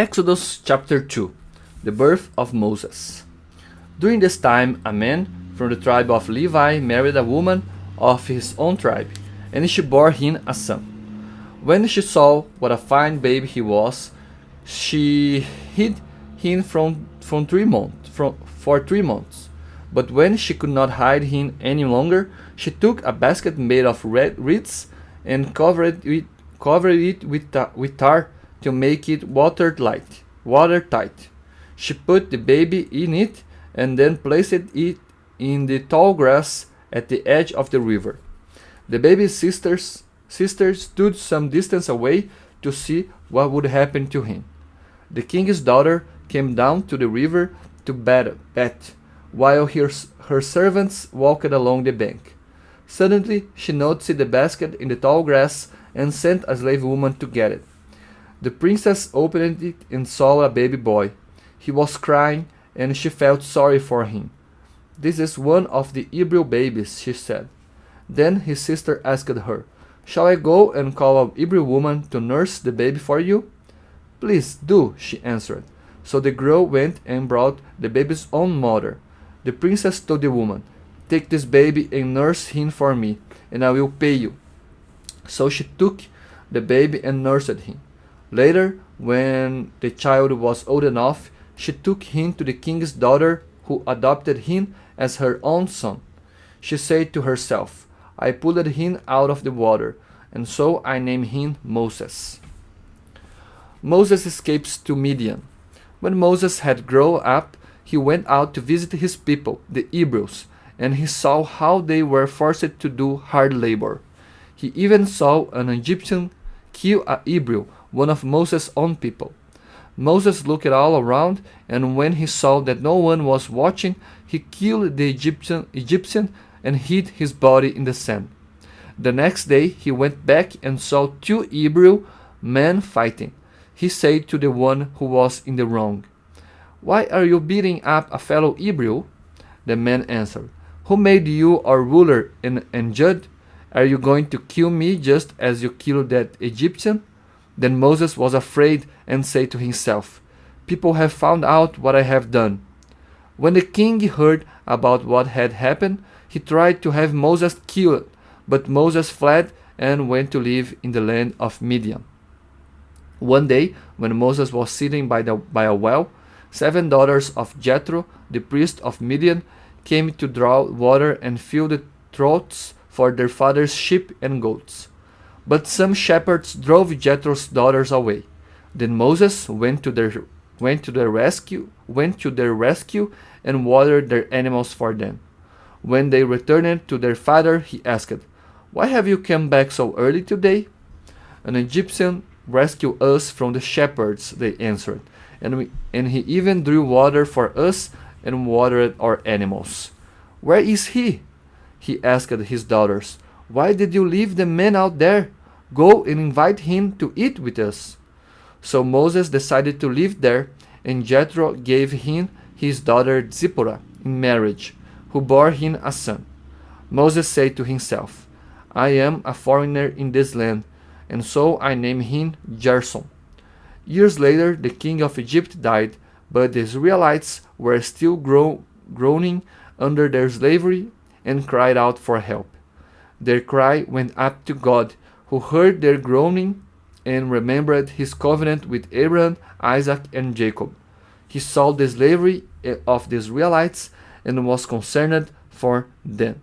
Exodus chapter 2. The birth of Moses. During this time, a man from the tribe of Levi married a woman of his own tribe, and she bore him a son. When she saw what a fine babe he was, she hid him for 3 months. But when she could not hide him any longer, she took a basket made of red reeds and covered it with tar to make it watertight. She put the baby in it and then placed it in the tall grass at the edge of the river. The baby's sister stood some distance away to see what would happen to him. The king's daughter came down to the river to bathe, while her servants walked along the bank. Suddenly, she noticed the basket in the tall grass and sent a slave woman to get it. The princess opened it and saw a baby boy. He was crying, and she felt sorry for him. "This is one of the Hebrew babies," she said. Then his sister asked her, "Shall I go and call a Hebrew woman to nurse the baby for you?" "Please do," she answered. So the girl went and brought the baby's own mother. The princess told the woman, "Take this baby and nurse him for me, and I will pay you." So she took the baby and nursed him. Later, when the child was old enough, she took him to the king's daughter, who adopted him as her own son. She said to herself, "I pulled him out of the water, and so I named him Moses." Moses escapes to Midian. When Moses had grown up, he went out to visit his people, the Hebrews, and he saw how they were forced to do hard labor. He even saw an Egyptian kill a Hebrew, one of Moses' own people. Moses looked all around, and when he saw that no one was watching, he killed the Egyptian and hid his body in the sand. The next day he went back and saw 2 Hebrew men fighting. He said to the one who was in the wrong, "Why are you beating up a fellow Hebrew?" The man answered, "Who made you our ruler and judge? Are you going to kill me just as you killed that Egyptian?" Then Moses was afraid and said to himself, "People have found out what I have done." When the king heard about what had happened, he tried to have Moses killed, but Moses fled and went to live in the land of Midian. One day, when Moses was sitting by a well, 7 daughters of Jethro, the priest of Midian, came to draw water and fill the troughs for their father's sheep and goats. But some shepherds drove Jethro's daughters away. Then Moses went to their rescue and watered their animals for them. When they returned to their father, he asked, "Why have you come back so early today?" "An Egyptian rescued us from the shepherds," they answered, and he even drew water for us and watered our animals." "Where is he?" he asked his daughters. "Why did you leave the man out there? Go and invite him to eat with us." So Moses decided to live there, and Jethro gave him his daughter Zipporah in marriage, who bore him a son. Moses said to himself, "I am a foreigner in this land," and so I named him Gershom. Years later, the king of Egypt died, but the Israelites were still groaning under their slavery and cried out for help. Their cry went up to God, who heard their groaning and remembered his covenant with Abraham, Isaac, and Jacob. He saw the slavery of the Israelites and was concerned for them.